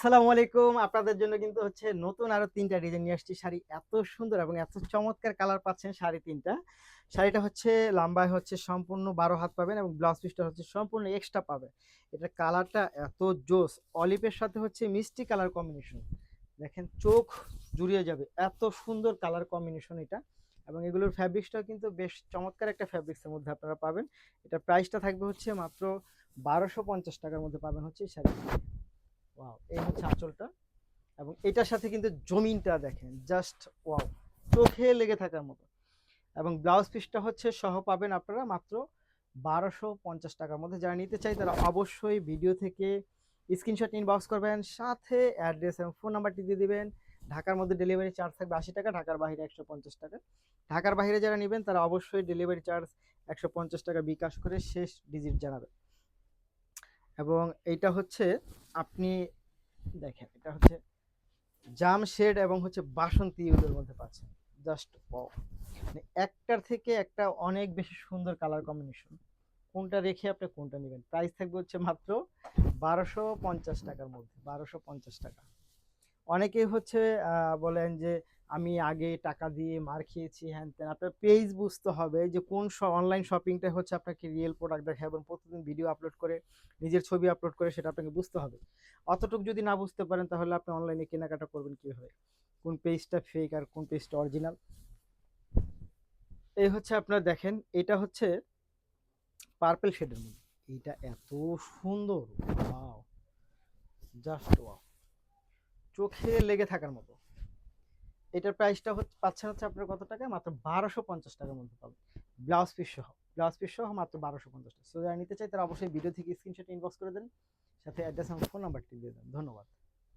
আসসালামু আলাইকুম। আপনাদের জন্য কিন্তু হচ্ছে নতুন আরো ৩ টা ডিজাইন নিয়ে আসছি শাড়ি। এত সুন্দর এবং এত চমৎকার কালার পাচ্ছেন শাড়ি ৩ টা। শাড়িটা হচ্ছে লম্বায় হচ্ছে সম্পূর্ণ ১২ হাত পাবেন এবং ব্লাউজ পিসটা হচ্ছে সম্পূর্ণ এক্সট্রা পাবেন। এটার কালারটা এত জোস। অলিভের সাথে হচ্ছে মিষ্টি কালার কম্বিনেশন। দেখেন চোখ জুড়িয়ে যাবে। এত সুন্দর কালার কম্বিনেশন এটা। এবং এগুলোর ফ্যাব্রিক্সটাও কিন্তু বেশ চমৎকার একটা ফ্যাব্রিক্সের মধ্যে আপনারা পাবেন। এটার প্রাইসটা থাকবে হচ্ছে মাত্র ৳১২৫০ মধ্যে পাবেন হচ্ছে এই শাড়ি। ওয়াও! এই হচ্ছে আঁচলটা এবং এটার সাথে কিন্তু জমিনটা দেখেন জাস্ট ওয়াও! চোখে লেগে থাকার মতো। এবং ব্লাউজ পিসটা হচ্ছে সহ পাবেন আপনারা মাত্র ৳১২৫০ মধ্যে। যারা নিতে চাই তারা অবশ্যই ভিডিও থেকে স্ক্রিনশট ইনবক্স করবেন। সাথে অ্যাড্রেস এবং ফোন নাম্বারটি দিয়ে দিবেন। ঢাকার মধ্যে ডেলিভারি চার্জ থাকবে ৳৮০, ঢাকার বাইরে ৳১৫০। ঢাকার বাইরে যারা নিবেন তারা অবশ্যই ডেলিভারি চার্জ ৳১৫০ বিকাশ করে শেষ ডিজিট জানাবেন। এবং এইটা হচ্ছে আপনি দেখেন এটা হচ্ছে জাম শেড এবং হচ্ছে বাসন্তী ইউজের মধ্যে পাচ্ছেন। Just wow! মানে একটার থেকে একটা অনেক বেশি সুন্দর কালার কম্বিনেশন। কোনটা রেখে আপনি কোনটা নিবেন। প্রাইস থাকবে হচ্ছে মাত্র ৳১২৫০ মধ্যে। ৳১২৫০। অনেকেই হচ্ছে বলেন যে আমি আগে টাকা দিয়ে মার খেয়েছি হ্যান-ত্যান। আপনার পেজ বুঝতে হবে যে কোন অনলাইন শপিংটা হচ্ছে আপনাকে রিয়েল প্রোডাক্ট দেখায় এবং প্রতিদিন ভিডিও আপলোড করে নিজের ছবি আপলোড করে সেটা আপনাকে বুঝতে হবে। অতটুকু যদি না বুঝতে পারেন তাহলে আপনি অনলাইনে কেনাকাটা করবেন কিভাবে? কোন পেজটা ফেক আর কোন পেজটা অরিজিনাল? এই হচ্ছে আপনার দেখেন এটা হচ্ছে পার্পল শেডের মধ্যে। এইটা এত সুন্দর! ওয়াও! Just wow! চোখে লেগে থাকার মতো। এটার প্রাইসটা পাচ্ছেন হচ্ছে আপনার কত টাকা? মাত্র ৳১২৫০ মধ্যে পাবেন। ব্লাউজ পিস সহ। ব্লাউজ পিস সহ মাত্র ৳১২৫০। সো যারা নিতে চায় তারা অবশ্যই ভিডিও থেকে স্ক্রিনশট ইনবক্স করে দেন। সাথে অ্যাড্রেস এবং ফোন নাম্বারটি দিয়ে দেন। ধন্যবাদ।